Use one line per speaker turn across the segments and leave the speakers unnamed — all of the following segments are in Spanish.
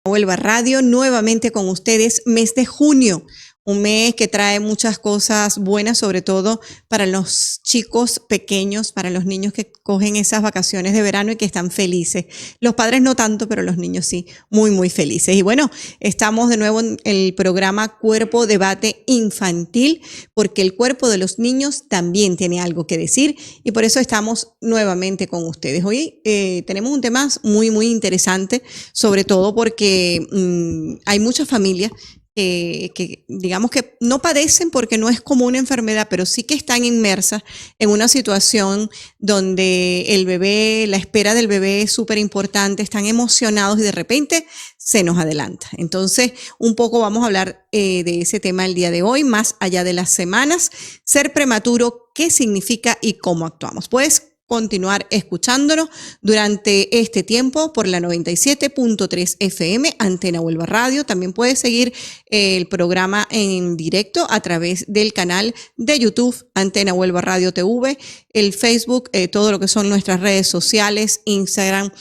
Huelva Radio, nuevamente con ustedes, mes de junio, un mes que trae muchas cosas buenas, sobre todo para los chicos pequeños, para los niños que cogen esas vacaciones de verano y que están felices. Los padres no tanto, pero los niños sí, muy, muy felices. Y bueno, estamos de nuevo en el programa Cuerpo Debate Infantil, porque el cuerpo de los niños también tiene algo que decir y por eso estamos nuevamente con ustedes. Hoy tenemos un tema muy, muy interesante, sobre todo porque hay muchas familias que digamos que no padecen porque no es como una enfermedad, pero sí que están inmersas en una situación donde el bebé, la espera del bebé es súper importante, están emocionados y de repente se nos adelanta. Entonces, un poco vamos a hablar de ese tema el día de hoy, más allá de las semanas, ser prematuro, qué significa y cómo actuamos. Pues continuar escuchándonos durante este tiempo por la 97.3 FM, Antena Huelva Radio. También puedes seguir el programa en directo a través del canal de YouTube, Antena Huelva Radio TV, el Facebook, todo lo que son nuestras redes sociales, Instagram,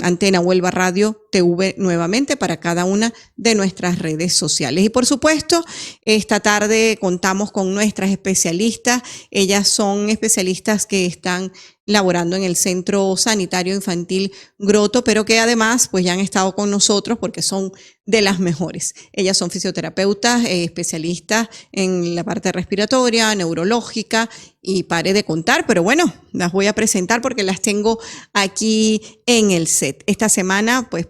Antena Huelva Radio TV nuevamente para cada una de nuestras redes sociales. Y por supuesto, esta tarde contamos con nuestras especialistas. Ellas son especialistas que están laborando en el Centro Sanitario Infantil Groto, pero que además pues ya han estado con nosotros porque son de las mejores. Ellas son fisioterapeutas, especialistas en la parte respiratoria, neurológica y pare de contar, pero bueno, las voy a presentar porque las tengo aquí en el set. Esta semana pues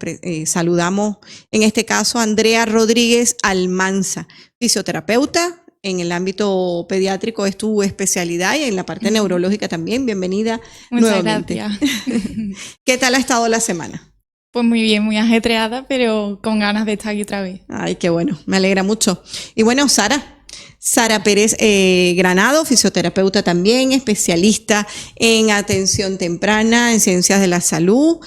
saludamos en este caso a Andrea Rodríguez Almanza, fisioterapeuta. En el ámbito pediátrico es tu especialidad y en la parte neurológica también. Bienvenida nuevamente.
Muchas gracias.
¿Qué tal ha estado la semana?
Pues muy bien, muy ajetreada, pero con ganas de estar aquí otra vez.
Ay, qué bueno, me alegra mucho. Y bueno, Sara Pérez Granado, fisioterapeuta también, especialista en atención temprana, en ciencias de la salud.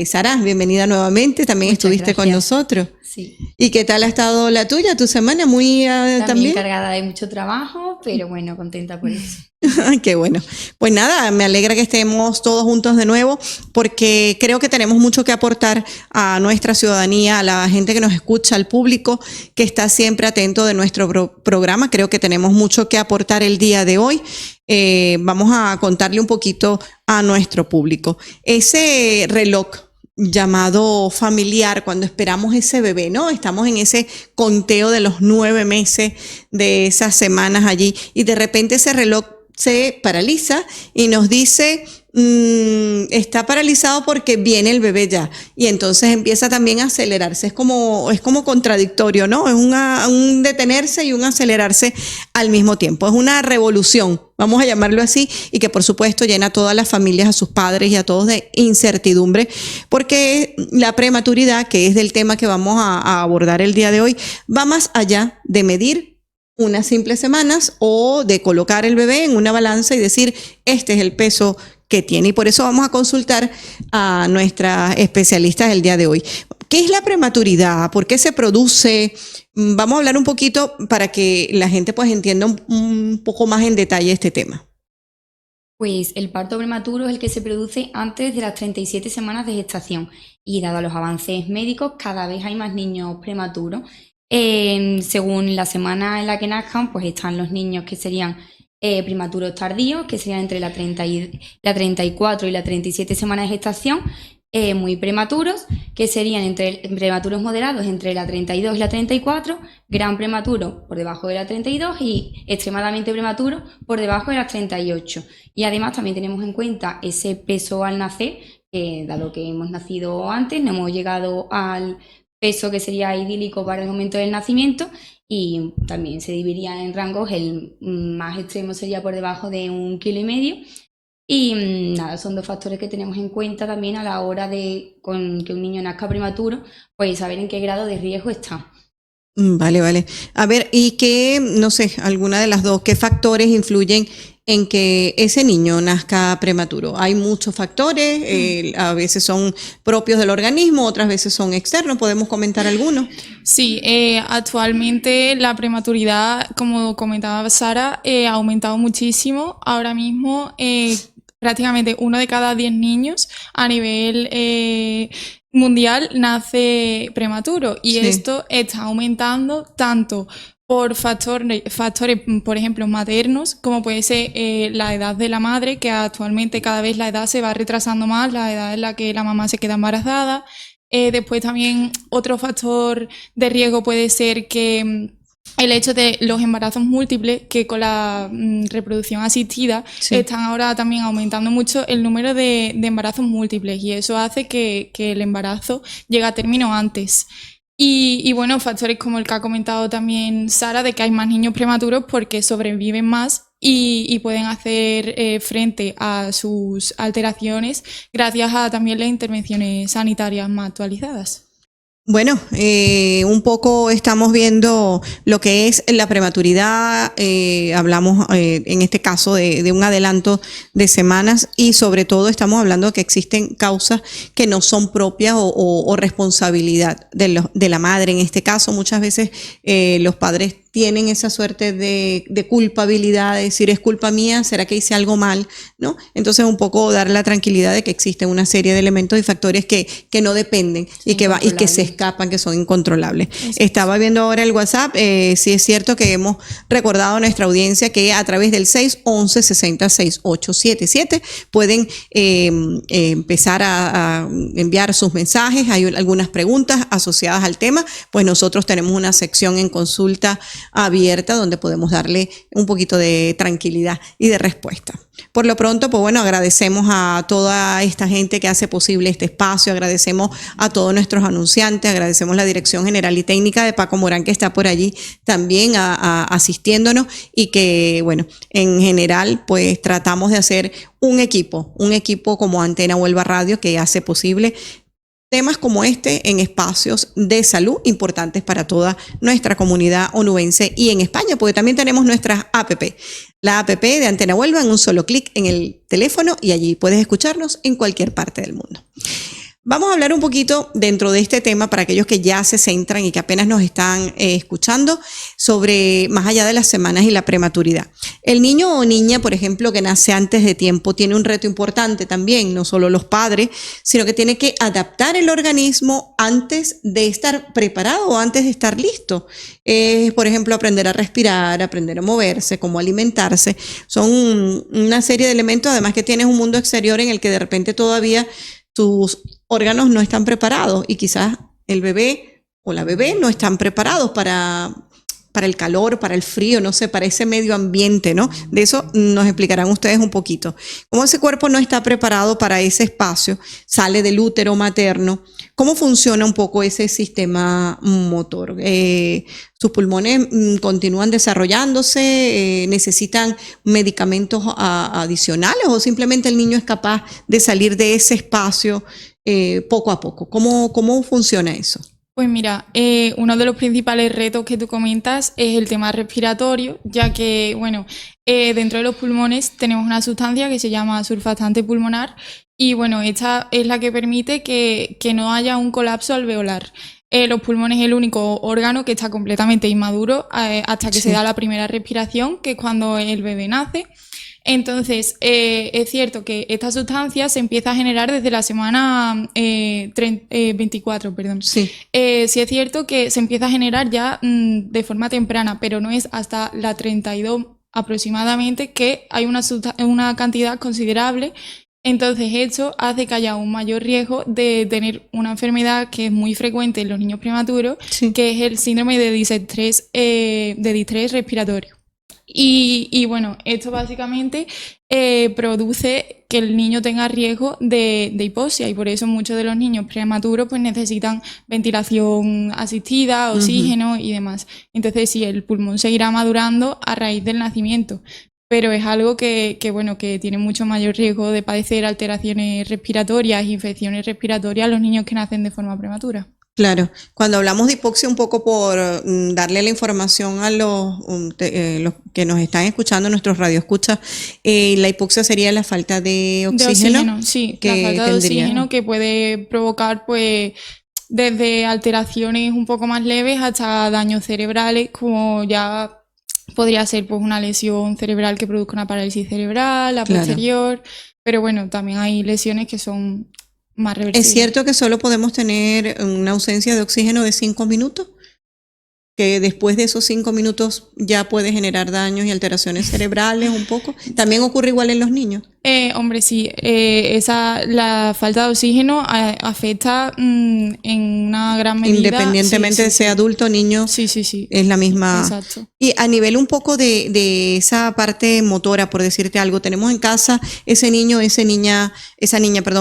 Sara, bienvenida nuevamente, también
Muchas
estuviste
gracias.
con nosotros.
Sí.
¿Y qué tal ha estado la tuya, tu semana? Muy
También cargada de mucho trabajo, pero bueno, contenta por eso.
Qué bueno. Pues nada, me alegra que estemos todos juntos de nuevo porque creo que tenemos mucho que aportar a nuestra ciudadanía, a la gente que nos escucha, al público que está siempre atento de nuestro programa. Creo que tenemos mucho que aportar el día de hoy. Vamos a contarle un poquito a nuestro público. Ese reloj llamado familiar, cuando esperamos ese bebé, ¿no? Estamos en ese conteo de los 9 meses de esas semanas allí y de repente ese reloj se paraliza y nos dice está paralizado porque viene el bebé ya y entonces empieza también a acelerarse, es como contradictorio, ¿no? Es un detenerse y un acelerarse al mismo tiempo, es una revolución, vamos a llamarlo así, y que por supuesto llena a todas las familias, a sus padres y a todos de incertidumbre, porque la prematuridad, que es del tema que vamos a abordar el día de hoy, va más allá de medir unas simples semanas o de colocar el bebé en una balanza y decir, este es el peso que tiene. Y por eso vamos a consultar a nuestras especialistas el día de hoy. ¿Qué es la prematuridad? ¿Por qué se produce? Vamos a hablar un poquito para que la gente pues entienda un poco más en detalle este tema.
Pues el parto prematuro es el que se produce antes de las 37 semanas de gestación y dado los avances médicos cada vez hay más niños prematuros. Según la semana en la que nazcan, pues están los niños que serían prematuros tardíos, que serían entre la 34 y la 37 semanas de gestación, muy prematuros, que serían entre prematuros moderados entre la 32 y la 34, gran prematuro por debajo de la 32 y extremadamente prematuro por debajo de las 38. Y además también tenemos en cuenta ese peso al nacer, dado que hemos nacido antes, no hemos llegado al peso que sería idílico para el momento del nacimiento, y también se dividiría en rangos, el más extremo sería por debajo de 1,5 kg. Y nada, son 2 factores que tenemos en cuenta también a la hora de con que un niño nazca prematuro, pues saber en qué grado de riesgo está.
Vale, vale. A ver, ¿y qué, no sé, alguna de las dos, qué factores influyen en que ese niño nazca prematuro? Hay muchos factores, a veces son propios del organismo, otras veces son externos. ¿Podemos comentar algunos?
Sí, actualmente la prematuridad, como comentaba Sara, ha aumentado muchísimo. Ahora mismo prácticamente 1 de cada 10 niños a nivel mundial nace prematuro, y
Sí.
esto está aumentando tanto por factores, por ejemplo, maternos, como puede ser la edad de la madre, que actualmente cada vez la edad se va retrasando más, la edad en la que la mamá se queda embarazada. Después también otro factor de riesgo puede ser que el hecho de los embarazos múltiples, que con la reproducción asistida
Sí.
están ahora también aumentando mucho el número de embarazos múltiples, y eso hace que el embarazo llegue a término antes. Y bueno, factores como el que ha comentado también Sara, de que hay más niños prematuros porque sobreviven más y pueden hacer frente a sus alteraciones gracias a también las intervenciones sanitarias más actualizadas.
Bueno, un poco estamos viendo lo que es la prematuridad, hablamos en este caso de un adelanto de semanas, y sobre todo estamos hablando de que existen causas que no son propias o responsabilidad de la madre. En este caso, muchas veces los padres tienen esa suerte de culpabilidad, de decir, es culpa mía, ¿será que hice algo mal? ¿No? Entonces, un poco dar la tranquilidad de que existen una serie de elementos y factores que no dependen y que se escapan, que son incontrolables.
Exacto.
Estaba viendo ahora el WhatsApp, sí es cierto que hemos recordado a nuestra audiencia que a través del 611-606877 pueden empezar a enviar sus mensajes. Hay algunas preguntas asociadas al tema, pues nosotros tenemos una sección en consulta abierta donde podemos darle un poquito de tranquilidad y de respuesta. Por lo pronto, pues bueno, agradecemos a toda esta gente que hace posible este espacio, agradecemos a todos nuestros anunciantes, agradecemos la Dirección General y Técnica de Paco Morán, que está por allí también asistiéndonos, y que, bueno, en general, pues tratamos de hacer un equipo como Antena Huelva Radio, que hace posible temas como este en espacios de salud importantes para toda nuestra comunidad onubense y en España, porque también tenemos nuestras APP. La APP de Antena Huelva en un solo clic en el teléfono, y allí puedes escucharnos en cualquier parte del mundo. Vamos a hablar un poquito dentro de este tema para aquellos que ya se centran y que apenas nos están escuchando, sobre más allá de las semanas y la prematuridad. El niño o niña, por ejemplo, que nace antes de tiempo, tiene un reto importante también, no solo los padres, sino que tiene que adaptar el organismo antes de estar preparado o antes de estar listo. Por ejemplo, aprender a respirar, aprender a moverse, cómo alimentarse. Son una serie de elementos, además que tienes un mundo exterior en el que de repente todavía tus órganos no están preparados, y quizás el bebé o la bebé no están preparados para el calor, para el frío, no sé, para ese medio ambiente, ¿no? De eso nos explicarán ustedes un poquito. Cómo ese cuerpo no está preparado para ese espacio, sale del útero materno, cómo funciona un poco ese sistema motor. Sus pulmones continúan desarrollándose, necesitan medicamentos adicionales, o simplemente el niño es capaz de salir de ese espacio poco a poco. ¿Cómo funciona eso?
Pues mira, uno de los principales retos que tú comentas es el tema respiratorio, ya que, bueno, dentro de los pulmones tenemos una sustancia que se llama surfactante pulmonar, y bueno, esta es la que permite que no haya un colapso alveolar. Los pulmones es el único órgano que está completamente inmaduro hasta que se da la primera respiración, que es cuando el bebé nace. Entonces, es cierto que esta sustancia se empieza a generar desde la semana 24, perdón.
Sí.
Sí es cierto que se empieza a generar ya de forma temprana, pero no es hasta la 32 aproximadamente que hay una cantidad considerable. Entonces, esto hace que haya un mayor riesgo de tener una enfermedad que es muy frecuente en los niños prematuros,
Sí.
que es el síndrome de distrés respiratorio. Y bueno, esto básicamente produce que el niño tenga riesgo de hipoxia y por eso muchos de los niños prematuros pues necesitan ventilación asistida, oxígeno y demás. Entonces sí, el pulmón seguirá madurando a raíz del nacimiento, pero es algo que bueno, que tiene mucho mayor riesgo de padecer alteraciones respiratorias, infecciones respiratorias a los niños que nacen de forma prematura.
Claro, cuando hablamos de hipoxia, un poco por darle la información a los que nos están escuchando, nuestros radioescuchas, la hipoxia sería la falta de oxígeno.
De oxígeno, sí,
que
la falta de
tendría.
oxígeno que puede provocar pues desde alteraciones un poco más leves hasta daños cerebrales, como ya podría ser pues una lesión cerebral que produzca una parálisis cerebral, la
Claro.
posterior, pero bueno, también hay lesiones que son más reversibles.
¿Es cierto que solo podemos tener una ausencia de oxígeno de 5 minutos? Que después de esos 5 minutos ya puede generar daños y alteraciones cerebrales un poco. ¿También ocurre igual en los niños?
Hombre, sí, la falta de oxígeno afecta en una gran medida.
Independientemente de sea adulto o niño,
Sí, sí, sí.
es la misma.
Exacto.
Y a nivel un poco de esa parte motora, por decirte algo, tenemos en casa ese niño, esa niña,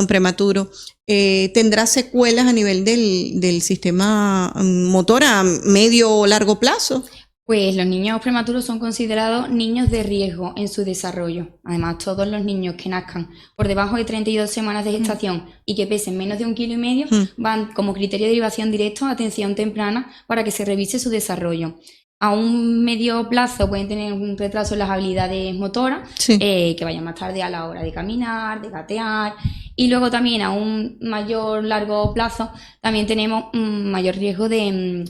prematuro, ¿tendrá secuelas a nivel del sistema motor a medio o largo plazo?
Pues los niños prematuros son considerados niños de riesgo en su desarrollo. Además, todos los niños que nazcan por debajo de 32 semanas de gestación y que pesen menos de 1,5 kg van como criterio de derivación directo a atención temprana para que se revise su desarrollo. A un medio plazo pueden tener un retraso en las habilidades motoras,
Sí.
Que vayan más tarde a la hora de caminar, de gatear. Y luego también a un mayor largo plazo también tenemos un mayor riesgo de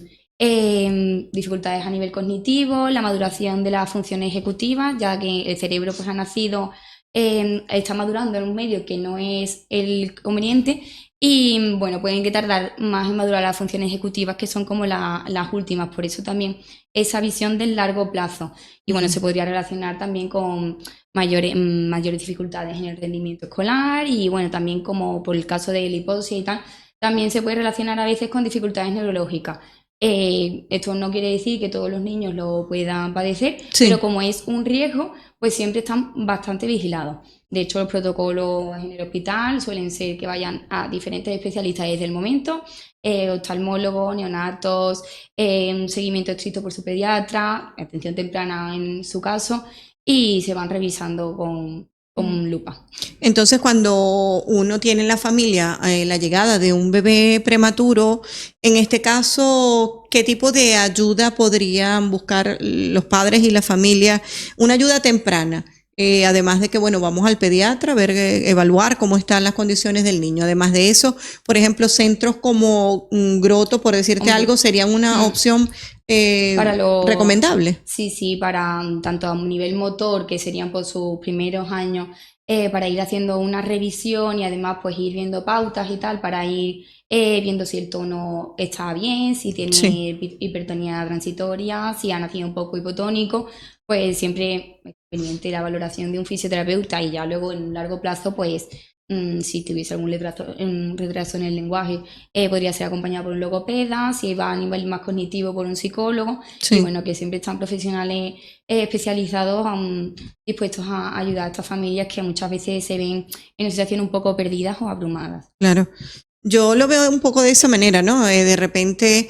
dificultades a nivel cognitivo, la maduración de las funciones ejecutivas, ya que el cerebro pues ha nacido, está madurando en un medio que no es el conveniente y bueno, pueden que tardar más en madurar las funciones ejecutivas que son como las últimas, por eso también esa visión del largo plazo y bueno, se podría relacionar también con mayores dificultades en el rendimiento escolar y bueno, también como por el caso de la hipoxia y tal, también se puede relacionar a veces con dificultades neurológicas. Esto no quiere decir que todos los niños lo puedan padecer,
Sí.
pero como es un riesgo, pues siempre están bastante vigilados. De hecho, los protocolos en el hospital suelen ser que vayan a diferentes especialistas desde el momento, oftalmólogos, neonatos, un seguimiento estricto por su pediatra, atención temprana en su caso, y se van revisando con lupa.
Entonces, cuando uno tiene en la familia la llegada de un bebé prematuro, en este caso, ¿qué tipo de ayuda podrían buscar los padres y la familia? Una ayuda temprana. Además de que, bueno, vamos al pediatra a ver, evaluar cómo están las condiciones del niño. Además de eso, por ejemplo, centros como Groto, por decirte
Hombre.
algo, serían una opción
Para
recomendable.
Sí, para tanto a nivel motor, que serían por sus primeros años, para ir haciendo una revisión y además pues ir viendo pautas y tal, para ir viendo si el tono está bien, si tiene
Sí.
hipertonía transitoria, si ha nacido un poco hipotónico, pues siempre es pendiente la valoración de un fisioterapeuta y ya luego en un largo plazo pues si tuviese algún retraso en el lenguaje, podría ser acompañado por un logopeda, si va a nivel más cognitivo por un psicólogo,
Sí.
y bueno, que siempre están profesionales especializados dispuestos a ayudar a estas familias que muchas veces se ven en una situación un poco perdidas o abrumadas.
Claro. Yo lo veo un poco de esa manera, ¿no? De repente,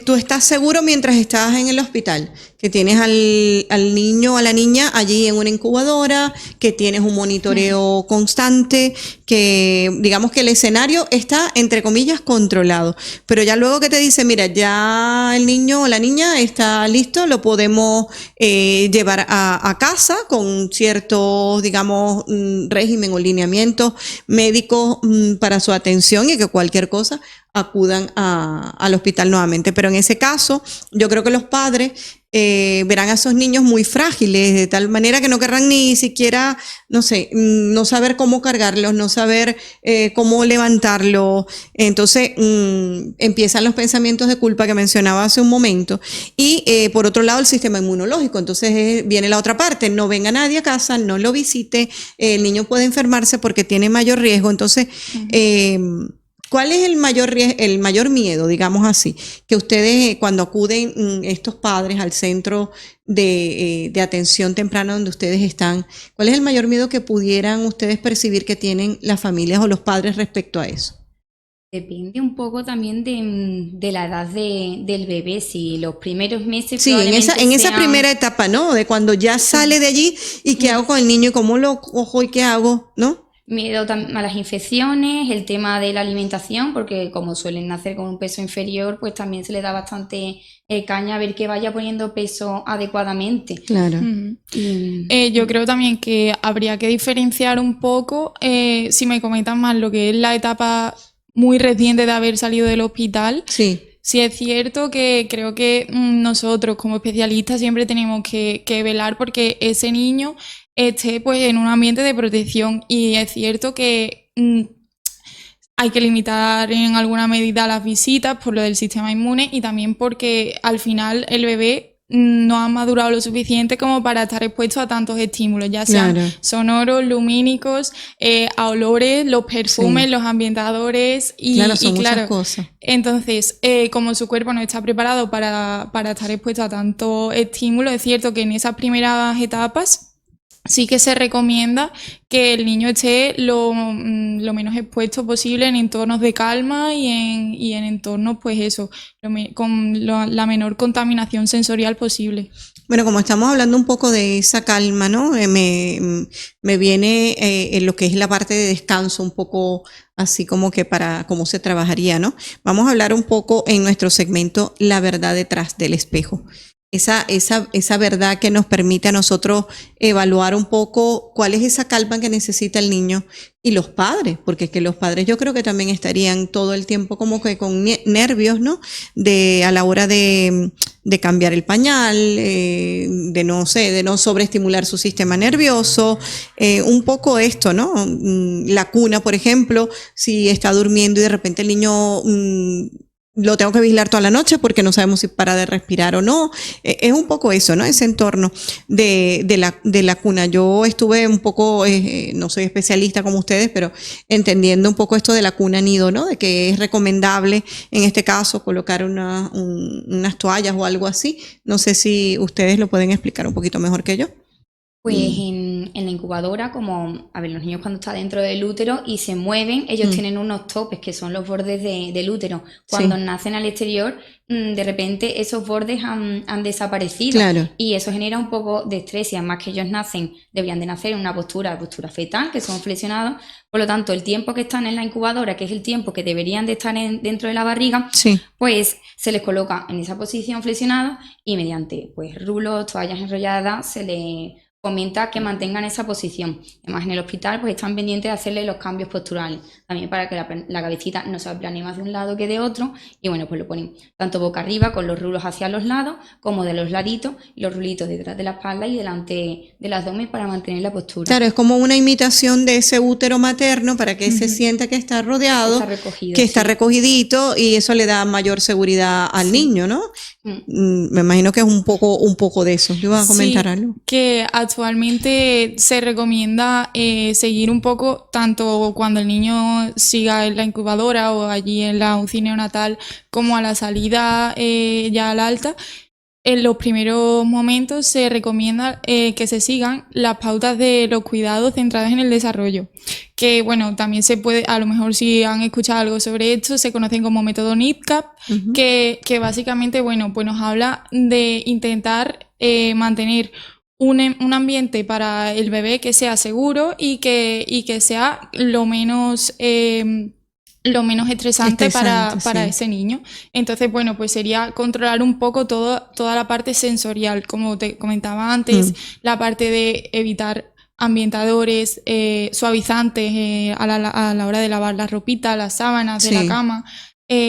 tú estás seguro mientras estás en el hospital, que tienes al niño o a la niña allí en una incubadora, que tienes un monitoreo constante, que digamos que el escenario está, entre comillas, controlado. Pero ya luego que te dice, mira, ya el niño o la niña está listo, lo podemos llevar a casa con ciertos, digamos, régimen o lineamientos médicos para su atención y que cualquier cosa acudan al hospital nuevamente. Pero en ese caso, yo creo que los padres verán a esos niños muy frágiles, de tal manera que no querrán ni siquiera, no sé, no saber cómo cargarlos, no saber cómo levantarlos. Entonces empiezan los pensamientos de culpa que mencionaba hace un momento. Y por otro lado, el sistema inmunológico. Entonces viene la otra parte, no venga nadie a casa, no lo visite, el niño puede enfermarse porque tiene mayor riesgo. Entonces, ¿Cuál es el mayor miedo, digamos así, que ustedes cuando acuden estos padres al centro de atención temprana donde ustedes están, cuál es el mayor miedo que pudieran ustedes percibir que tienen las familias o los padres respecto a eso?
Depende un poco también de la edad del bebé, si los primeros meses
Sí, en esa
probablemente
primera etapa, ¿no? De cuando ya sale de allí y qué hago con el niño y cómo lo cojo y qué hago, ¿no?
miedo a las infecciones, el tema de la alimentación, porque como suelen nacer con un peso inferior, pues también se le da bastante caña a ver que vaya poniendo peso adecuadamente.
Claro.
Ujú.
Y
Yo creo también que habría que diferenciar un poco, si me comentan más lo que es la etapa muy reciente de haber salido del hospital.
Sí.
Sí es cierto que creo que nosotros como especialistas siempre tenemos que velar porque ese niño esté pues en un ambiente de protección, y es cierto que hay que limitar en alguna medida las visitas por lo del sistema inmune, y también porque al final el bebé no ha madurado lo suficiente como para estar expuesto a tantos estímulos, ya sean
Claro.
sonoros, lumínicos, a olores, los perfumes,
Sí.
los ambientadores
Claro, son muchas
claro,
cosas.
entonces, como su cuerpo no está preparado para estar expuesto a tanto estímulo, es cierto que en esas primeras etapas sí que se recomienda que el niño esté lo menos expuesto posible en entornos de calma y en entornos, pues eso, la menor contaminación sensorial posible.
Bueno, como estamos hablando un poco de esa calma, ¿no? Me viene en lo que es la parte de descanso, un poco así como que para cómo se trabajaría, ¿no? Vamos a hablar un poco en nuestro segmento La verdad detrás del espejo. Esa verdad que nos permite a nosotros evaluar un poco cuál es esa calma que necesita el niño y los padres, porque es que los padres yo creo que también estarían todo el tiempo como que con nervios, ¿no? A la hora de cambiar el pañal, de no sé, de no sobreestimular su sistema nervioso, un poco esto, ¿no? La cuna, por ejemplo, si está durmiendo y de repente el niño lo tengo que vigilar toda la noche porque no sabemos si para de respirar o no. Es un poco eso, ¿no? Ese entorno de la cuna. Yo estuve un poco, no soy especialista como ustedes, pero entendiendo un poco esto de la cuna nido, ¿no? De que es recomendable en este caso colocar unas toallas o algo así. No sé si ustedes lo pueden explicar un poquito mejor que yo.
pues en la incubadora, como, a ver, los niños cuando están dentro del útero y se mueven, ellos tienen unos topes que son los bordes del útero. Cuando
Sí.
nacen al exterior, de repente esos bordes han desaparecido.
Claro.
Y eso genera un poco de estrés, y además que ellos deberían de nacer en una postura fetal, que son flexionados. Por lo tanto, el tiempo que están en la incubadora, que es el tiempo que deberían de estar dentro de la barriga,
Sí.
pues se les coloca en esa posición flexionada, y mediante pues rulos, toallas enrolladas, se les comenta que mantengan esa posición. Además, en el hospital pues están pendientes de hacerle los cambios posturales, también para que la cabecita no se aplane más de un lado que de otro, y bueno, pues lo ponen tanto boca arriba con los rulos hacia los lados, como de los laditos, y los rulitos detrás de la espalda y delante del abdomen para mantener la postura.
Claro, es como una imitación de ese útero materno para que se sienta que está rodeado,
Está recogido,
que está
sí.
recogidito, y eso le da mayor seguridad al niño, ¿no? Me imagino que es un poco de eso. ¿Yo iba a comentar algo?
Que actualmente se recomienda seguir un poco, tanto cuando el niño siga en la incubadora o allí en la UCI neonatal, como a la salida ya al alta. En los primeros momentos se recomienda que se sigan las pautas de los cuidados centrados en el desarrollo, que bueno, también se puede, a lo mejor si han escuchado algo sobre esto, se conocen como método NIDCAP, que básicamente, bueno, pues nos habla de intentar mantener un ambiente para el bebé que sea seguro y que sea lo menos estresante para
sí.
ese niño. Entonces, bueno, pues sería controlar un poco toda la parte sensorial, como te comentaba antes, la parte de evitar ambientadores, suavizantes a la hora de lavar la ropita, las sábanas de la cama,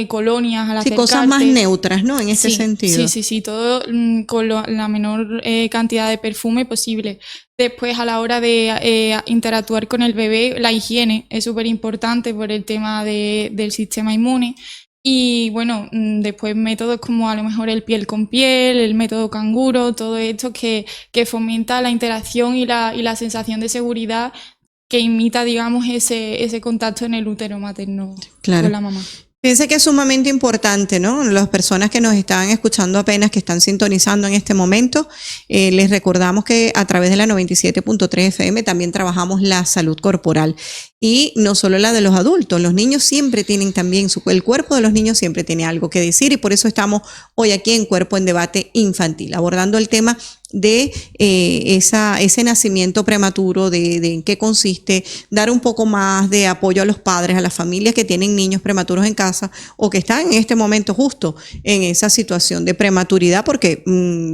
colonias al acercarte.
Cosas más neutras, ¿no? En ese sentido.
Sí, todo con la menor cantidad de perfume posible. Después, a la hora de interactuar con el bebé, la higiene es súper importante por el tema del sistema inmune. Y bueno, después métodos como a lo mejor el piel con piel, el método canguro, todo esto que fomenta la interacción y la sensación de seguridad que imita, digamos, ese contacto en el útero materno
Claro.
con la mamá.
Fíjense que es sumamente importante, ¿no? Las personas que nos están escuchando apenas, que están sintonizando en este momento, les recordamos que a través de la 97.3 FM también trabajamos la salud corporal. Y no solo la de los adultos, los niños siempre tienen también, el cuerpo de los niños siempre tiene algo que decir, y por eso estamos hoy aquí en Cuerpo en Debate Infantil, abordando el tema de ese nacimiento prematuro, de en qué consiste, dar un poco más de apoyo a los padres, a las familias que tienen niños prematuros en casa o que están en este momento justo en esa situación de prematuridad, porque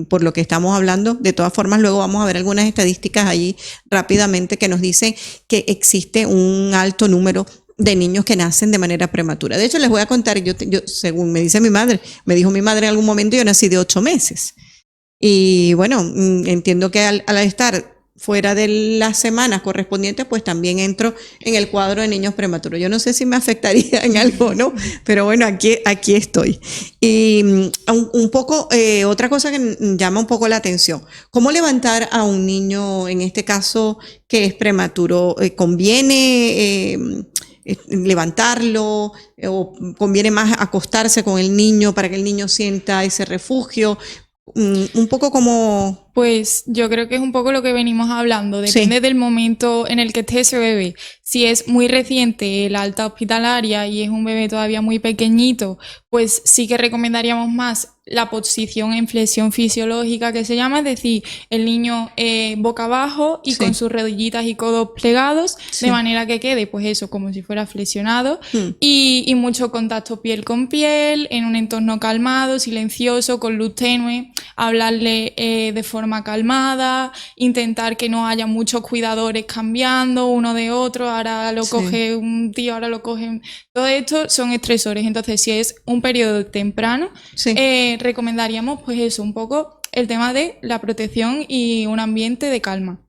por lo que estamos hablando, de todas formas luego vamos a ver algunas estadísticas allí rápidamente que nos dicen que existe un alto número de niños que nacen de manera prematura. De hecho, les voy a contar, yo según me dice mi madre, me dijo mi madre en algún momento, yo nací de 8 meses. Y bueno, entiendo que al estar fuera de las semanas correspondientes, pues también entro en el cuadro de niños prematuros. Yo no sé si me afectaría en algo, ¿no? Pero bueno, aquí estoy. Y un poco, otra cosa que llama un poco la atención, ¿cómo levantar a un niño, en este caso, que es prematuro? ¿Conviene levantarlo o conviene más acostarse con el niño para que el niño sienta ese refugio? Un poco como...
Pues yo creo que es un poco lo que venimos hablando, depende del momento en el que esté ese bebé. Si es muy reciente la alta hospitalaria y es un bebé todavía muy pequeñito, pues sí que recomendaríamos más la posición en flexión fisiológica, que se llama, es decir, el niño boca abajo y con sus rodillitas y codos plegados, de manera que quede, pues eso, como si fuera flexionado, y mucho contacto piel con piel, en un entorno calmado, silencioso, con luz tenue, hablarle de forma calmada, intentar que no haya muchos cuidadores cambiando uno de otro, ahora lo coge un tío, ahora lo cogen... Todo esto son estresores, entonces si es un periodo temprano, recomendaríamos pues eso, un poco el tema de la protección y un ambiente de calma.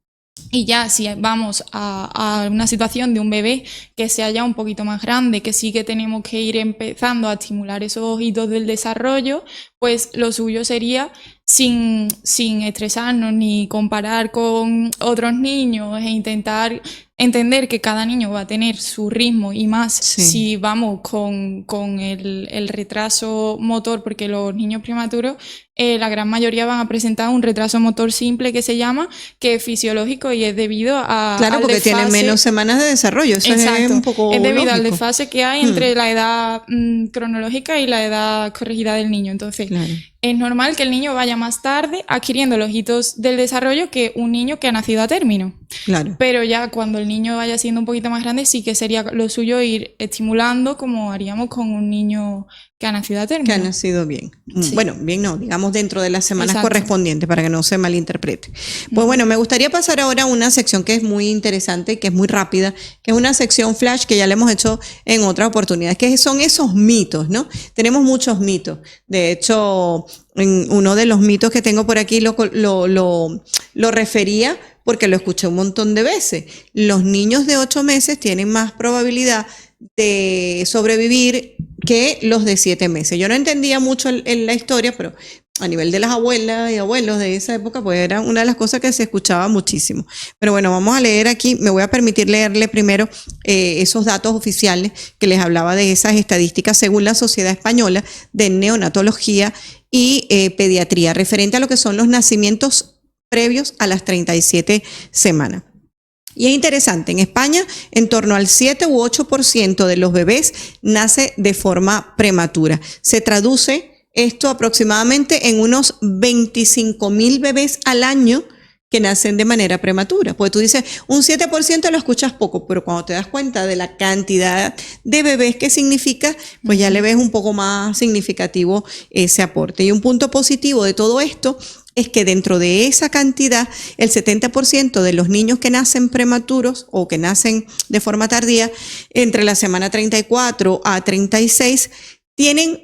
Y ya si vamos a una situación de un bebé que sea ya un poquito más grande, que sí que tenemos que ir empezando a estimular esos hitos del desarrollo, pues lo suyo sería sin estresarnos ni comparar con otros niños e intentar entender que cada niño va a tener su ritmo y más si vamos con el retraso motor, porque los niños prematuros la gran mayoría van a presentar un retraso motor simple que se llama, que es fisiológico y es debido a...
Claro, porque tienen menos semanas de desarrollo, eso es un poco
es debido al
lógico.
desfase que hay entre la edad cronológica y la edad corregida del niño. Entonces, es normal que el niño vaya más tarde adquiriendo los hitos del desarrollo que un niño que ha nacido a término.
Claro.
Pero ya cuando el niño vaya siendo un poquito más grande, sí que sería lo suyo ir estimulando como haríamos con un niño que ha nacido a término.
Que ha nacido bien. Bueno, bien no, digamos dentro de las semanas correspondientes para que no se malinterprete. Pues bueno, me gustaría pasar ahora a una sección que es muy interesante y que es muy rápida, que es una sección flash que ya le hemos hecho en otras oportunidades, que son esos mitos, ¿no? Tenemos muchos mitos. De hecho, uno de los mitos que tengo por aquí lo refería porque lo escuché un montón de veces. Los niños de 8 meses tienen más probabilidad de sobrevivir que los de 7 meses. Yo no entendía mucho en la historia, pero a nivel de las abuelas y abuelos de esa época, pues era una de las cosas que se escuchaba muchísimo. Pero bueno, vamos a leer aquí, me voy a permitir leerle primero esos datos oficiales que les hablaba de esas estadísticas según la Sociedad Española de Neonatología y Pediatría, referente a lo que son los nacimientos previos a las 37 semanas. Y es interesante, en España en torno al 7 u 8% de los bebés nace de forma prematura. Se traduce esto aproximadamente en unos 25,000 bebés al año que nacen de manera prematura. Porque tú dices, un 7% lo escuchas poco, pero cuando te das cuenta de la cantidad de bebés que significa, pues ya le ves un poco más significativo ese aporte. Y un punto positivo de todo esto es que dentro de esa cantidad, el 70% de los niños que nacen prematuros o que nacen de forma tardía, entre la semana 34 a 36, tienen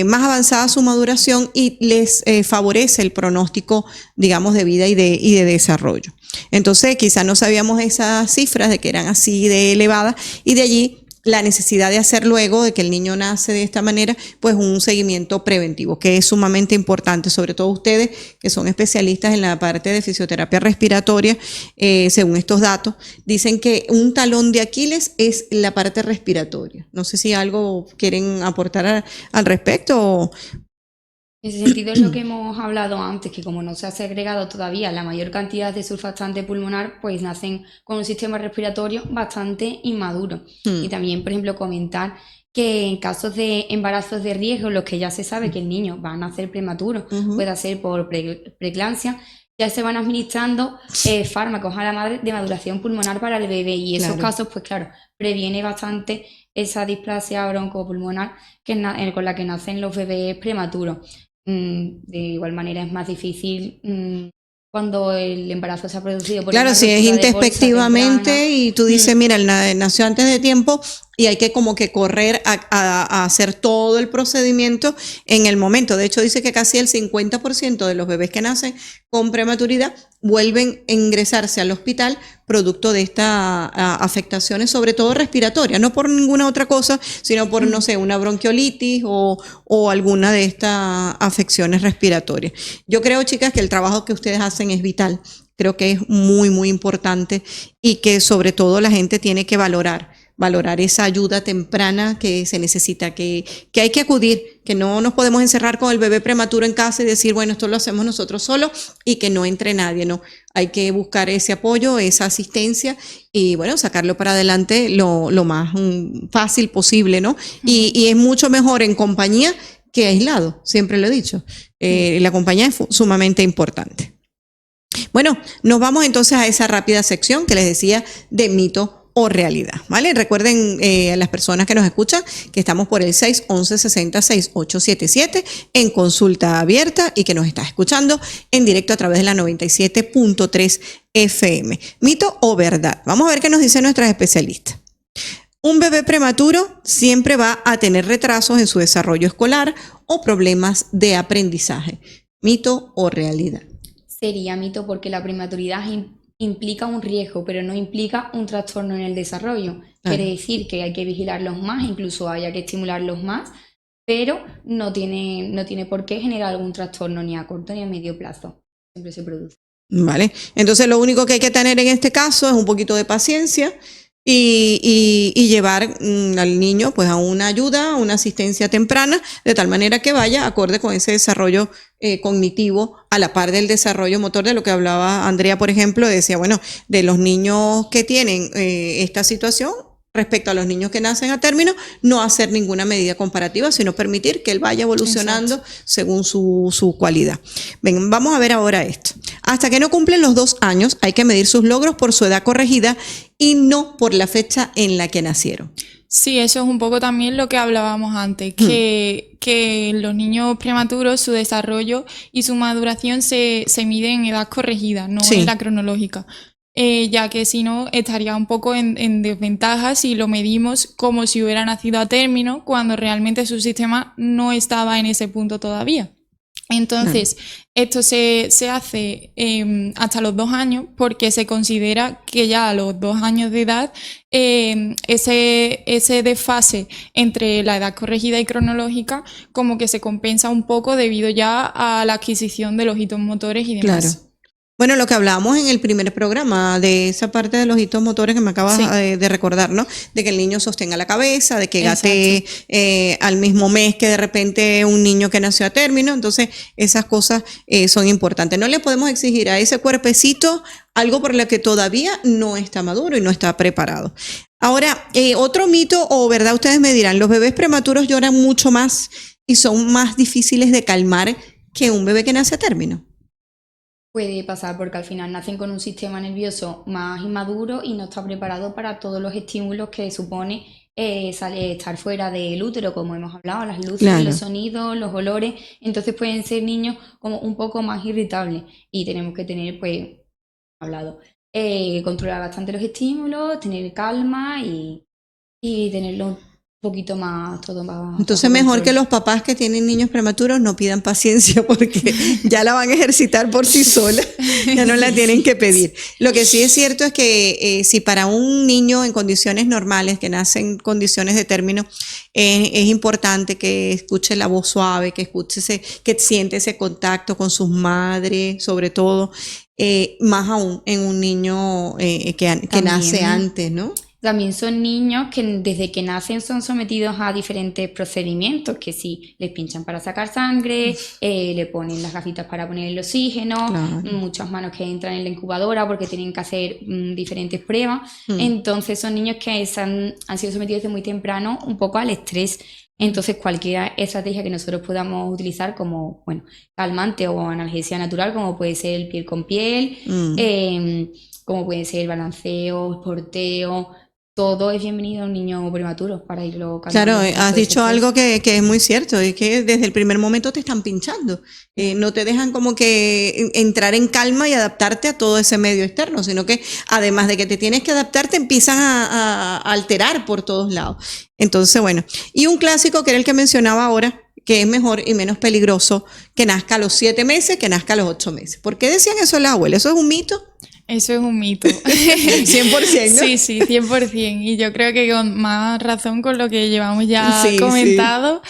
más avanzada su maduración y les favorece el pronóstico, digamos, de vida y de desarrollo. Entonces, quizás no sabíamos esas cifras de que eran así de elevadas y de allí la necesidad de hacer luego de que el niño nace de esta manera, pues un seguimiento preventivo, que es sumamente importante, sobre todo ustedes que son especialistas en la parte de fisioterapia respiratoria, según estos datos, dicen que un talón de Aquiles es la parte respiratoria. No sé si algo quieren aportar al respecto.
En ese sentido es lo que hemos hablado antes, que como no se ha segregado todavía la mayor cantidad de surfactante pulmonar, pues nacen con un sistema respiratorio bastante inmaduro. Y también, por ejemplo, comentar que en casos de embarazos de riesgo, los que ya se sabe que el niño va a nacer prematuro, puede ser por preeclampsia, ya se van administrando fármacos a la madre de maduración pulmonar para el bebé, y esos casos, pues claro, previene bastante esa displasia broncopulmonar con la que nacen los bebés prematuros. De igual manera es más difícil cuando el embarazo se ha producido por
Claro,
una
si es
rotura de bolsa
intempestivamente
temprana.
y tú dices, mira, nació antes de tiempo y hay que como que correr a hacer todo el procedimiento en el momento. De hecho, dice que casi el 50% de los bebés que nacen con prematuridad vuelven a ingresarse al hospital producto de estas afectaciones, sobre todo respiratorias, no por ninguna otra cosa, sino por, no sé, una bronquiolitis o alguna de estas afecciones respiratorias. Yo creo, chicas, que el trabajo que ustedes hacen es vital. Creo que es muy, muy importante y que sobre todo la gente tiene que valorar esa ayuda temprana que se necesita, que hay que acudir, que no nos podemos encerrar con el bebé prematuro en casa y decir, bueno, esto lo hacemos nosotros solos y que no entre nadie, no. Hay que buscar ese apoyo, esa asistencia y, bueno, sacarlo para adelante lo más fácil posible, ¿no? Y es mucho mejor en compañía que aislado, siempre lo he dicho. La compañía es sumamente importante. Bueno, nos vamos entonces a esa rápida sección que les decía de mito o realidad, ¿vale? Recuerden a las personas que nos escuchan que estamos por el 611-60-6877 en consulta abierta y que nos está escuchando en directo a través de la 97.3 FM. ¿Mito o verdad? Vamos a ver qué nos dicen nuestras especialistas. Un bebé prematuro siempre va a tener retrasos en su desarrollo escolar o problemas de aprendizaje. ¿Mito o realidad?
Sería mito, porque la prematuridad implica un riesgo, pero no implica un trastorno en el desarrollo. Quiere decir que hay que vigilarlos más, incluso haya que estimularlos más, pero no tiene por qué generar algún trastorno ni a corto ni a medio plazo. Siempre se produce.
Vale, entonces lo único que hay que tener en este caso es un poquito de paciencia y llevar al niño pues a una ayuda, a una asistencia temprana, de tal manera que vaya acorde con ese desarrollo cognitivo a la par del desarrollo motor, de lo que hablaba Andrea, por ejemplo, decía, bueno, de los niños que tienen esta situación respecto a los niños que nacen a término, no hacer ninguna medida comparativa, sino permitir que él vaya evolucionando según su cualidad. Ven, vamos a ver ahora esto. Hasta que no cumplen los 2 años, hay que medir sus logros por su edad corregida y no por la fecha en la que nacieron.
Sí, eso es un poco también lo que hablábamos antes, que los niños prematuros, su desarrollo y su maduración se miden en edad corregida, no en la cronológica. Ya que si no estaría un poco en desventaja si lo medimos como si hubiera nacido a término, cuando realmente su sistema no estaba en ese punto todavía. Entonces, esto se hace hasta los 2 años, porque se considera que ya a los 2 años de edad ese desfase entre la edad corregida y cronológica como que se compensa un poco debido ya a la adquisición de los hitos motores y demás.
Claro. Bueno, lo que hablábamos en el primer programa, de esa parte de los hitos motores que me acabas de recordar, ¿no? De que el niño sostenga la cabeza, de que gatee al mismo mes que de repente un niño que nació a término. Entonces, esas cosas son importantes. No le podemos exigir a ese cuerpecito algo por lo que todavía no está maduro y no está preparado. Ahora, otro mito o verdad, ustedes me dirán, los bebés prematuros lloran mucho más y son más difíciles de calmar que un bebé que nace a término.
Puede pasar, porque al final nacen con un sistema nervioso más inmaduro y no está preparado para todos los estímulos que supone estar fuera del útero, como hemos hablado, las luces, los sonidos, los olores. Entonces pueden ser niños como un poco más irritables y tenemos que tener, pues, controlar bastante los estímulos, tener calma y tenerlo poquito más, todo más.
Entonces
bajo
mejor
control.
que los papás que tienen niños prematuros no pidan paciencia porque ya la van a ejercitar por sí sola, ya no la tienen que pedir. Lo que sí es cierto es que si para un niño en condiciones normales, que nace en condiciones de término, es importante que escuche la voz suave, que que siente ese contacto con sus madres, sobre todo, más aún en un niño que nace
También.
antes, ¿no?
También son niños que desde que nacen son sometidos a diferentes procedimientos, que sí, les pinchan para sacar sangre, le ponen las gafitas para poner el oxígeno,
Claro.
muchas manos que entran en la incubadora porque tienen que hacer diferentes pruebas.
Mm.
Entonces son niños que han sido sometidos desde muy temprano un poco al estrés. Entonces cualquier estrategia que nosotros podamos utilizar como, bueno, calmante o analgesia natural, como puede ser el piel con piel, como puede ser el balanceo, porteo, todo es bienvenido a un niño prematuro para irlo calmando.
Claro,
un poquito
has
ese
dicho
estrés.
algo que es muy cierto, es que desde el primer momento te están pinchando, no te dejan como que entrar en calma y adaptarte a todo ese medio externo, sino que además de que te tienes que adaptar, te empiezan a alterar por todos lados. Entonces, bueno, y un clásico que era el que mencionaba ahora, que es mejor y menos peligroso que nazca a los 7 meses que nazca a los 8 meses. ¿Por qué decían eso las abuelas? ¿Eso es un mito?
Eso es un mito.
100%, ¿no?
Sí, sí, 100%. Y yo creo que con más razón con lo que llevamos ya
Sí,
comentado,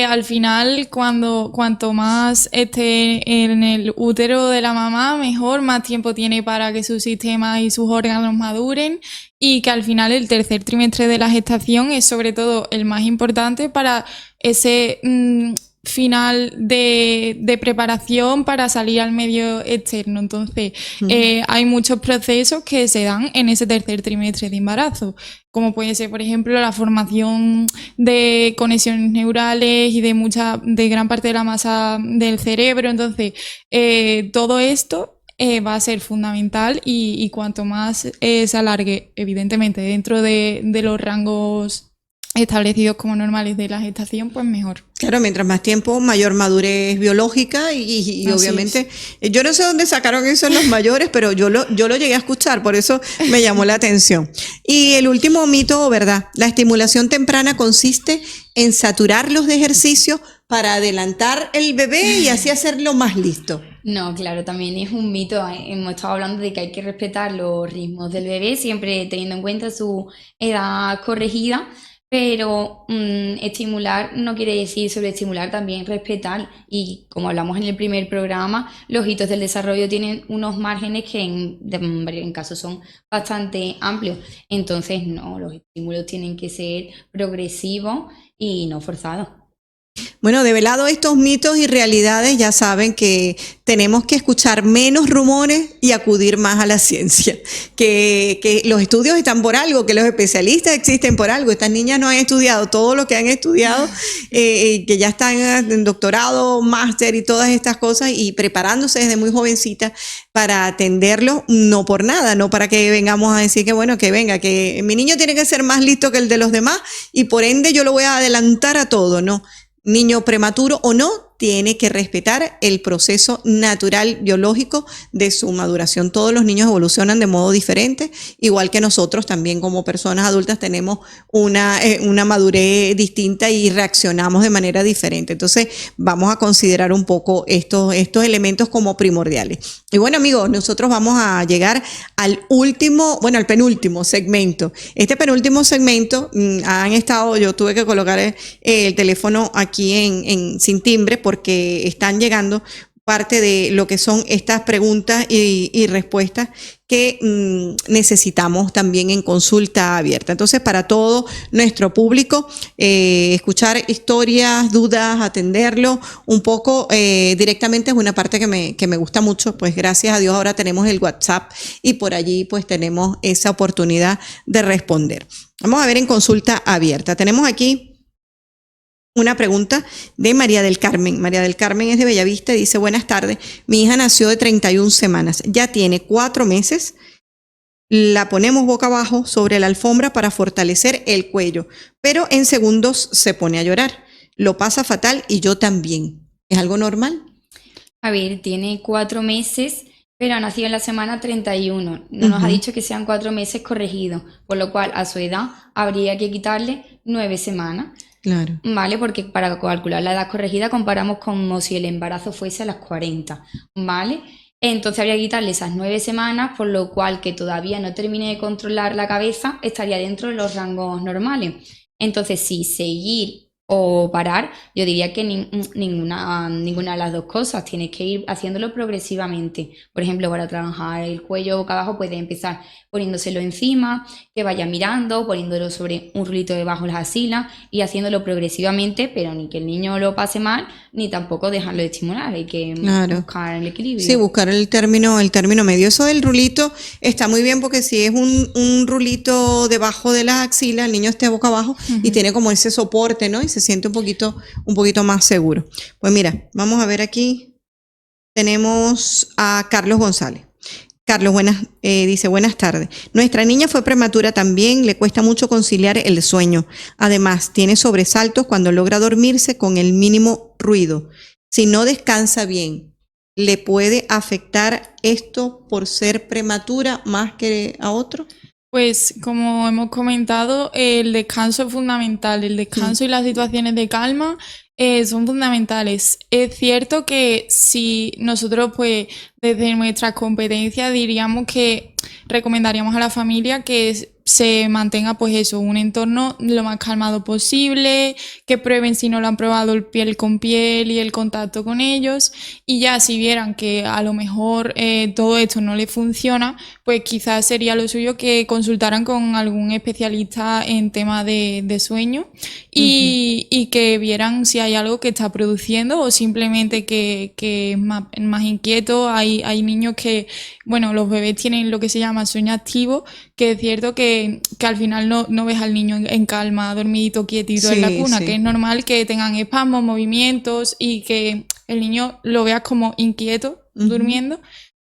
al final cuanto más esté en el útero de la mamá, mejor, más tiempo tiene para que su sistema y sus órganos maduren, y que al final el tercer trimestre de la gestación es sobre todo el más importante para ese final de preparación para salir al medio externo. Entonces, hay muchos procesos que se dan en ese tercer trimestre de embarazo, como puede ser, por ejemplo, la formación de conexiones neurales y de gran parte de la masa del cerebro. Entonces, todo esto va a ser fundamental, y cuanto más se alargue, evidentemente, dentro de los rangos establecidos como normales de la gestación, pues mejor.
Claro, mientras más tiempo, mayor madurez biológica y obviamente, yo no sé dónde sacaron eso en los mayores, pero yo lo llegué a escuchar, por eso me llamó la atención. Y el último mito, ¿verdad? La estimulación temprana consiste en saturarlos de ejercicio para adelantar el bebé y así hacerlo más listo.
No, claro, también es un mito. Hemos estado hablando de que hay que respetar los ritmos del bebé, siempre teniendo en cuenta su edad corregida, pero estimular no quiere decir sobreestimular, también respetar. Y como hablamos en el primer programa, los hitos del desarrollo tienen unos márgenes que en casos son bastante amplios. Entonces, no, los estímulos tienen que ser progresivos y no forzados.
Bueno, develado estos mitos y realidades, ya saben que tenemos que escuchar menos rumores y acudir más a la ciencia, que los estudios están por algo, que los especialistas existen por algo. Estas niñas no han estudiado todo lo que han estudiado, que ya están en doctorado, máster y todas estas cosas, y preparándose desde muy jovencitas para atenderlos, no por nada, no para que vengamos a decir que bueno, que venga, que mi niño tiene que ser más listo que el de los demás y por ende yo lo voy a adelantar a todo, no. Niño prematuro o no, tiene que respetar el proceso natural biológico de su maduración. Todos los niños evolucionan de modo diferente, igual que nosotros también como personas adultas tenemos una madurez distinta y reaccionamos de manera diferente. Entonces vamos a considerar un poco estos elementos como primordiales. Y bueno amigos, nosotros vamos a llegar al penúltimo segmento. Este penúltimo segmento yo tuve que colocar el teléfono aquí sin timbre porque están llegando parte de lo que son estas preguntas y respuestas que necesitamos también en consulta abierta. Entonces, para todo nuestro público, escuchar historias, dudas, atenderlo un poco directamente es una parte que me gusta mucho, pues gracias a Dios ahora tenemos el WhatsApp y por allí pues tenemos esa oportunidad de responder. Vamos a ver en consulta abierta. Tenemos aquí una pregunta de María del Carmen. María del Carmen es de Bellavista y dice: buenas tardes, mi hija nació de 31 semanas, ya tiene 4 meses, la ponemos boca abajo sobre la alfombra para fortalecer el cuello, pero en segundos se pone a llorar, lo pasa fatal y yo también. ¿Es algo normal?
A ver, tiene 4 meses pero ha nacido en la semana 31. No nos ha dicho que sean 4 meses corregidos, por lo cual a su edad habría que quitarle 9 semanas.
Claro.
¿Vale? Porque para calcular la edad corregida comparamos como si el embarazo fuese a las 40, ¿vale? Entonces habría que quitarle esas 9 semanas, por lo cual que todavía no termine de controlar la cabeza estaría dentro de los rangos normales. Entonces, si seguir o parar, yo diría que ninguna de las dos cosas, tienes que ir haciéndolo progresivamente. Por ejemplo, para trabajar el cuello boca abajo, puedes empezar poniéndoselo encima, que vaya mirando, poniéndolo sobre un rulito debajo de las axilas y haciéndolo progresivamente, pero ni que el niño lo pase mal, ni tampoco dejarlo de estimular, hay que buscar el equilibrio.
Sí, buscar el término medio. Eso del rulito está muy bien porque si es un rulito debajo de las axilas, el niño esté boca abajo y tiene como ese soporte, ¿no? Y se siente un poquito más seguro. Pues mira, vamos a ver aquí. Tenemos a Carlos González. Carlos, dice, buenas tardes. Nuestra niña fue prematura también, le cuesta mucho conciliar el sueño. Además, tiene sobresaltos cuando logra dormirse con el mínimo ruido. Si no descansa bien, ¿le puede afectar esto por ser prematura más que a otro?
Pues como hemos comentado, el descanso es fundamental. El descanso y las situaciones de calma son fundamentales. Es cierto que si nosotros, pues, desde nuestras competencias diríamos que recomendaríamos a la familia que se mantenga, pues eso, un entorno lo más calmado posible, que prueben si no lo han probado el piel con piel y el contacto con ellos, y ya si vieran que a lo mejor todo esto no les funciona, pues quizás sería lo suyo que consultaran con algún especialista en tema de sueño y que vieran si hay algo que está produciendo o simplemente que es más inquieto. Hay niños que, bueno, los bebés tienen lo que se llama sueño activo, que es cierto que al final no ves al niño en calma, dormidito, quietito en la cuna, que es normal que tengan espasmos, movimientos y que el niño lo veas como inquieto durmiendo.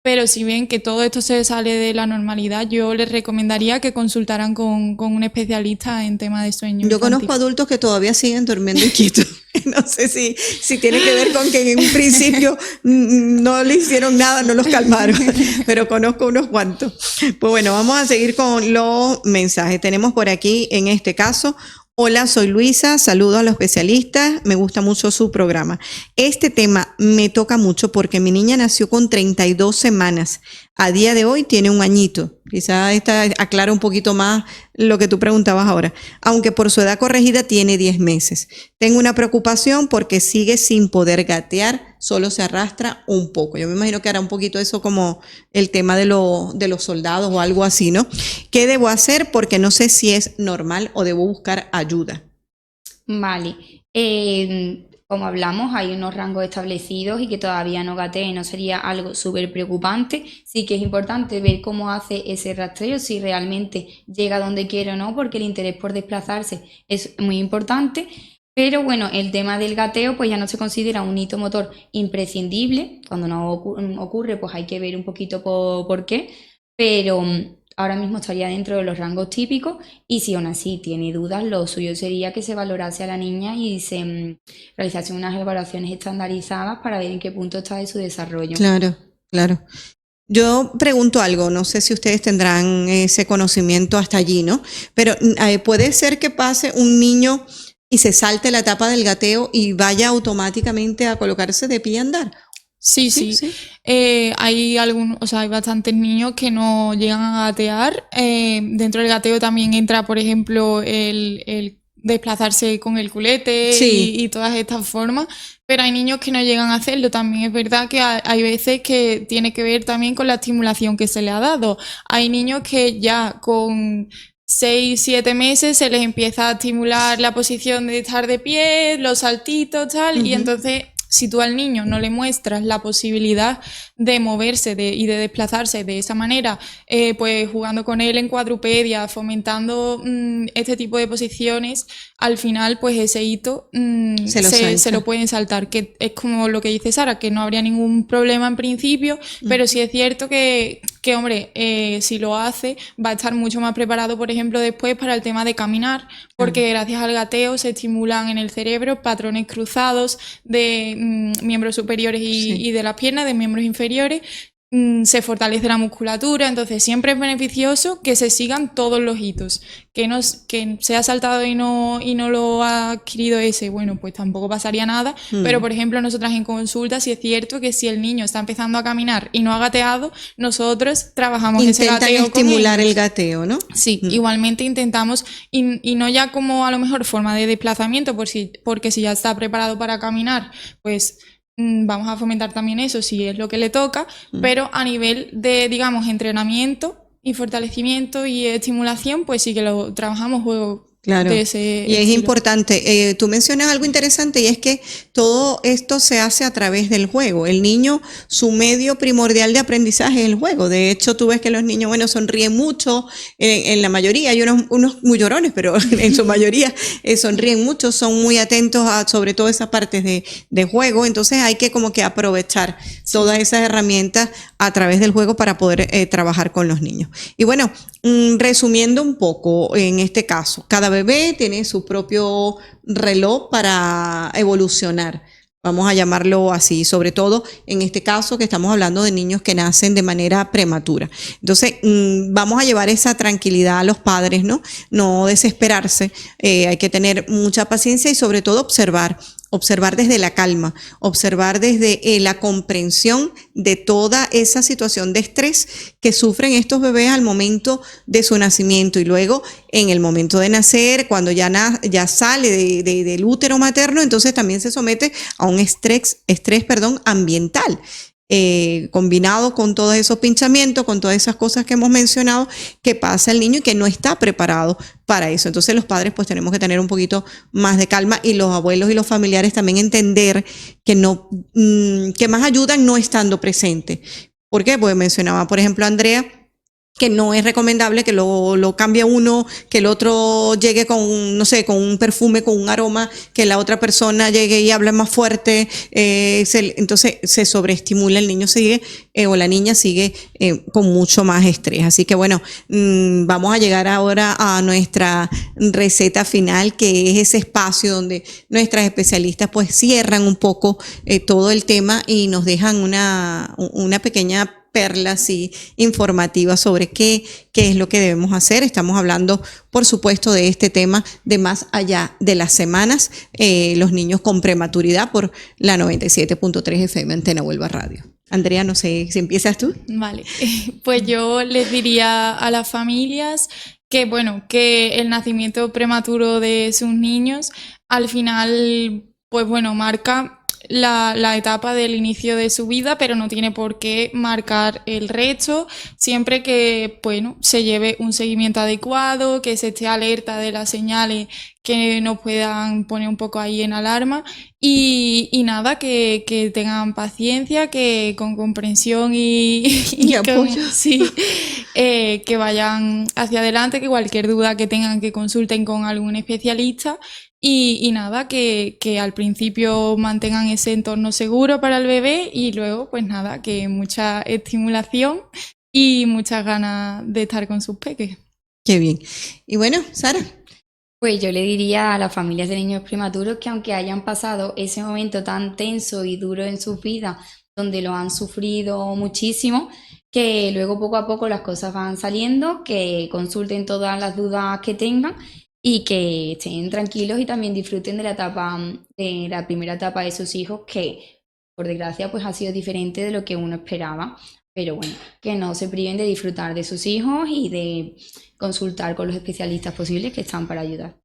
Pero si ven que todo esto se sale de la normalidad, yo les recomendaría que consultaran con un especialista en tema de sueño.
Yo conozco adultos que todavía siguen durmiendo inquietos. No sé si tiene que ver con que en un principio no le hicieron nada, no los calmaron, pero conozco unos cuantos. Pues bueno, vamos a seguir con los mensajes. Tenemos por aquí, en este caso, hola, soy Luisa, saludo a los especialistas, me gusta mucho su programa. Este tema me toca mucho porque mi niña nació con 32 semanas. A día de hoy tiene 1 añito. Quizá esta aclara un poquito más lo que tú preguntabas ahora. Aunque por su edad corregida tiene 10 meses. Tengo una preocupación porque sigue sin poder gatear, solo se arrastra un poco. Yo me imagino que hará un poquito eso como el tema de los soldados o algo así, ¿no? ¿Qué debo hacer? Porque no sé si es normal o debo buscar ayuda.
Vale. Como hablamos, hay unos rangos establecidos y que todavía no gatee no sería algo súper preocupante. Sí que es importante ver cómo hace ese rastreo, si realmente llega donde quiere o no, porque el interés por desplazarse es muy importante. Pero bueno, el tema del gateo pues ya no se considera un hito motor imprescindible. Cuando no ocurre, pues hay que ver un poquito por qué. Pero ahora mismo estaría dentro de los rangos típicos y si aún así tiene dudas, lo suyo sería que se valorase a la niña y se realizase unas evaluaciones estandarizadas para ver en qué punto está de su desarrollo.
Claro, claro. Yo pregunto algo, no sé si ustedes tendrán ese conocimiento hasta allí, ¿no? Pero puede ser que pase un niño y se salte la etapa del gateo y vaya automáticamente a colocarse de pie y andar.
Sí. Hay hay bastantes niños que no llegan a gatear. Dentro del gateo también entra, por ejemplo, el desplazarse con el culete y todas estas formas, pero hay niños que no llegan a hacerlo. También es verdad que hay veces que tiene que ver también con la estimulación que se le ha dado. Hay niños que ya con 6, 7 meses se les empieza a estimular la posición de estar de pie, los saltitos, tal, y entonces si tú al niño no le muestras la posibilidad de moverse y de desplazarse de esa manera, pues jugando con él en cuadrupedia, fomentando este tipo de posiciones, al final pues ese hito se lo pueden saltar, que es como lo que dice Sara, que no habría ningún problema en principio, pero sí es cierto que hombre, si lo hace, va a estar mucho más preparado, por ejemplo, después para el tema de caminar, porque gracias al gateo se estimulan en el cerebro patrones cruzados de miembros superiores y de las piernas, de miembros inferiores, se fortalece la musculatura, entonces siempre es beneficioso que se sigan todos los hitos, que se ha saltado y no lo ha adquirido ese, bueno, pues tampoco pasaría nada, pero por ejemplo nosotras en consulta sí es cierto que si el niño está empezando a caminar y no ha gateado, nosotros trabajamos ese gateo con
estimular
ellos.
el gateo, ¿no?
Sí, igualmente intentamos, y no ya como a lo mejor forma de desplazamiento, porque si ya está preparado para caminar, pues vamos a fomentar también eso si es lo que le toca, pero a nivel de, digamos, entrenamiento y fortalecimiento y estimulación, pues sí que lo trabajamos juego.
Claro,
De ese
y es
estilo.
importante, tú mencionas algo interesante y es que todo esto se hace a través del juego. El niño, su medio primordial de aprendizaje es el juego. De hecho, tú ves que los niños, bueno, sonríen mucho, en la mayoría, hay unos muy llorones, pero en su mayoría sonríen mucho, son muy atentos a sobre todo esas partes de juego. Entonces hay que como que aprovechar todas esas herramientas a través del juego para poder trabajar con los niños. Y bueno, resumiendo un poco, en este caso, cada bebé tiene su propio reloj para evolucionar. Vamos a llamarlo así, sobre todo en este caso que estamos hablando de niños que nacen de manera prematura. Entonces, vamos a llevar esa tranquilidad a los padres, ¿no? No desesperarse, hay que tener mucha paciencia y sobre todo observar desde la calma, observar desde la comprensión de toda esa situación de estrés que sufren estos bebés al momento de su nacimiento y luego en el momento de nacer, cuando ya sale del útero materno, entonces también se somete a un estrés ambiental. Combinado con todos esos pinchamientos, con todas esas cosas que hemos mencionado, que pasa el niño y que no está preparado para eso. Entonces los padres pues tenemos que tener un poquito más de calma y los abuelos y los familiares también entender que más ayudan no estando presente. ¿Por qué? Pues mencionaba, por ejemplo, Andrea, que no es recomendable que lo cambie uno, que el otro llegue con, no sé, con un perfume, con un aroma, que la otra persona llegue y hable más fuerte, entonces se sobreestimula, el niño sigue o la niña sigue con mucho más estrés. Así que bueno, vamos a llegar ahora a nuestra receta final, que es ese espacio donde nuestras especialistas pues cierran un poco todo el tema y nos dejan una pequeña perla así informativa sobre qué es lo que debemos hacer. Estamos hablando, por supuesto, de este tema de más allá de las semanas, los niños con prematuridad por la 97.3 FM Antena Huelva Radio. Andrea, no sé si empiezas tú.
Vale, pues yo les diría a las familias que, bueno, que el nacimiento prematuro de sus niños al final, pues bueno, marca la etapa del inicio de su vida, pero no tiene por qué marcar el resto, siempre que, bueno, se lleve un seguimiento adecuado, que se esté alerta de las señales que nos puedan poner un poco ahí en alarma y nada, que tengan paciencia, que con comprensión y
apoyo.
sí, que vayan hacia adelante, que cualquier duda que tengan que consulten con algún especialista. Y nada, que al principio mantengan ese entorno seguro para el bebé y luego, pues nada, que mucha estimulación y muchas ganas de estar con sus peques.
Qué bien. Y bueno, Sara.
Pues yo le diría a las familias de niños prematuros que aunque hayan pasado ese momento tan tenso y duro en sus vidas, donde lo han sufrido muchísimo, que luego poco a poco las cosas van saliendo, que consulten todas las dudas que tengan y que estén tranquilos y también disfruten de la primera etapa de sus hijos, que por desgracia pues ha sido diferente de lo que uno esperaba. Pero bueno, que no se priven de disfrutar de sus hijos y de consultar con los especialistas posibles que están para ayudar.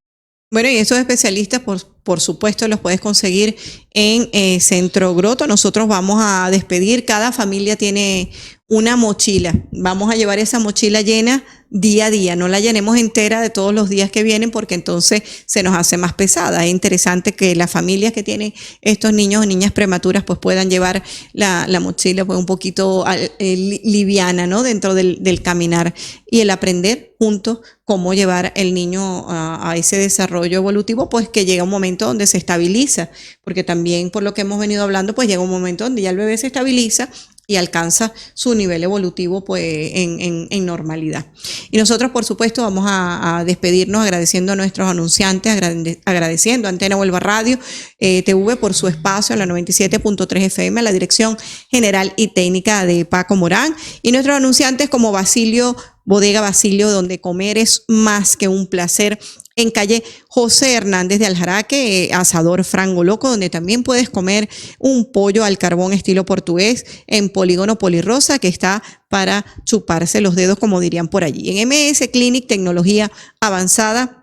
Bueno, y esos especialistas, por supuesto, los puedes conseguir en Centro Groto. Nosotros vamos a despedir, cada familia tiene una mochila. Vamos a llevar esa mochila llena día a día, no la llenemos entera de todos los días que vienen porque entonces se nos hace más pesada. Es interesante que las familias que tienen estos niños o niñas prematuras pues puedan llevar la mochila pues un poquito liviana, ¿no? Dentro del caminar y el aprender juntos cómo llevar el niño a ese desarrollo evolutivo, pues que llega un momento donde se estabiliza, porque también por lo que hemos venido hablando, pues llega un momento donde ya el bebé se estabiliza y alcanza su nivel evolutivo pues en normalidad. Y nosotros, por supuesto, vamos a despedirnos agradeciendo a nuestros anunciantes, agradeciendo a Antena Huelva Radio TV por su espacio en la 97.3 FM, a la dirección general y técnica de Paco Morán, y nuestros anunciantes como Bodega Basilio, donde comer es más que un placer, en calle José Hernández de Aljaraque, Asador Frango Loco, donde también puedes comer un pollo al carbón estilo portugués, en Polígono Polirrosa, que está para chuparse los dedos, como dirían por allí. En MS Clinic, tecnología avanzada,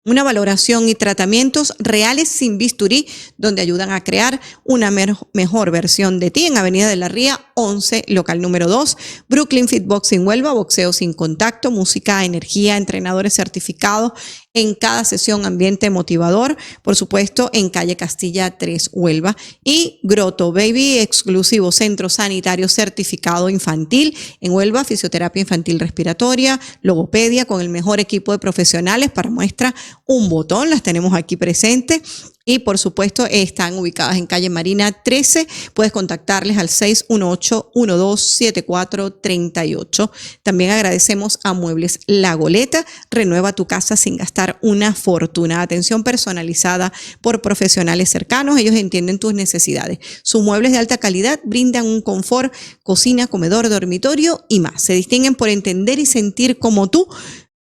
una valoración y tratamientos reales sin bisturí, donde ayudan a crear una mejor versión de ti, en Avenida de la Ría 11, local número 2, Brooklyn Fit Boxing Huelva, boxeo sin contacto, música, energía, entrenadores certificados en cada sesión, ambiente motivador, por supuesto, en calle Castilla 3, Huelva, y Grotto Baby, exclusivo centro sanitario certificado infantil en Huelva, fisioterapia infantil respiratoria, logopedia, con el mejor equipo de profesionales. Para muestra, un botón, las tenemos aquí presentes. Y por supuesto están ubicadas en calle Marina 13. Puedes contactarles al 618-127438. También agradecemos a Muebles La Goleta. Renueva tu casa sin gastar una fortuna. Atención personalizada por profesionales cercanos. Ellos entienden tus necesidades. Sus muebles de alta calidad brindan un confort, cocina, comedor, dormitorio y más. Se distinguen por entender y sentir como tú.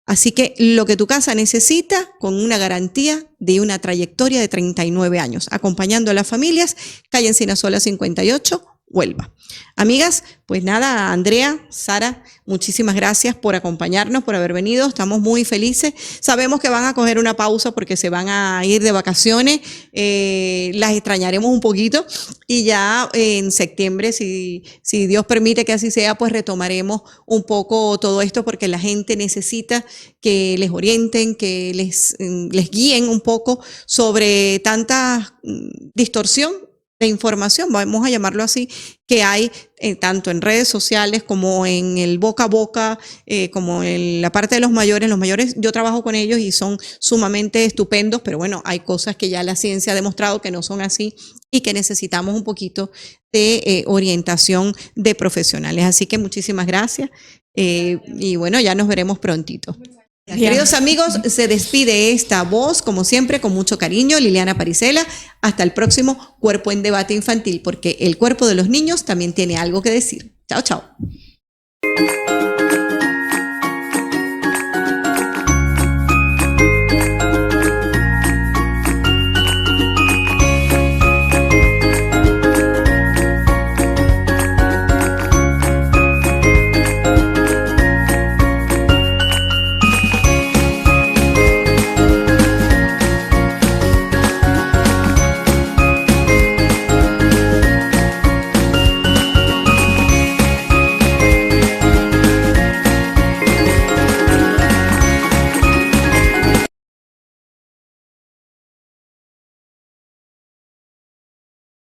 Así que lo que tu casa necesita, con una garantía de una trayectoria de 39 años, acompañando a las familias, calle Encinasola 58, Huelva. Amigas, pues nada, Andrea, Sara, muchísimas gracias por acompañarnos, por haber venido. Estamos muy felices. Sabemos que van a coger una pausa porque se van a ir de vacaciones. Las extrañaremos un poquito y ya en septiembre, si Dios permite que así sea, pues retomaremos un poco todo esto, porque la gente necesita que les orienten, que les guíen un poco sobre tanta distorsión de información, vamos a llamarlo así, que hay tanto en redes sociales como en el boca a boca, como en la parte de los mayores. Los mayores, yo trabajo con ellos y son sumamente estupendos, pero bueno, hay cosas que ya la ciencia ha demostrado que no son así y que necesitamos un poquito de orientación de profesionales. Así que muchísimas gracias y bueno, ya nos veremos prontito. Queridos amigos, se despide esta voz, como siempre, con mucho cariño, Liliana Parisela. Hasta el próximo Cuerpo en Debate Infantil, porque el cuerpo de los niños también tiene algo que decir. Chao, chao.